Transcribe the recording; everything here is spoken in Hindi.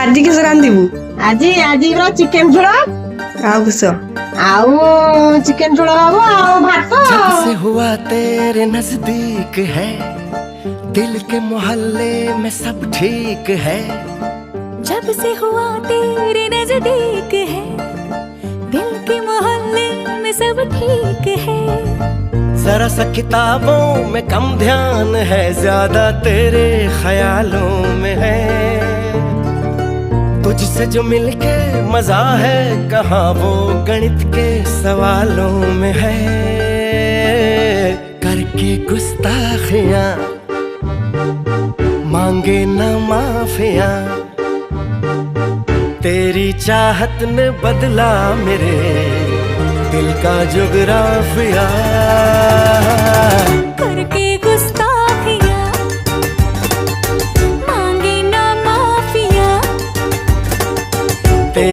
ଆଜି କିସ ରାନ୍ଧିବୁ? ଆଜି ପୁରା ଚିକେନ ଝୋଳ ଆଉ କିସ? ଆଉ ଚିକେନ ଝୋଳ ହବ ଆଉ ଭାତ। जब से हुआ तेरे नजदीक है दिल के मोहल्ले में सब ठीक है। जब से हुआ तेरे नजदीक है दिल के मोहल्ले में सब ठीक है। जरा सा किताबों में कम ध्यान है ज्यादा तेरे ख्यालों में है। तुझसे जो मिलके मजा है कहाँ वो गणित के सवालों में है। करके गुस्ताखियां मांगे न माफिया तेरी चाहत ने बदला मेरे दिल का जुगराफिया।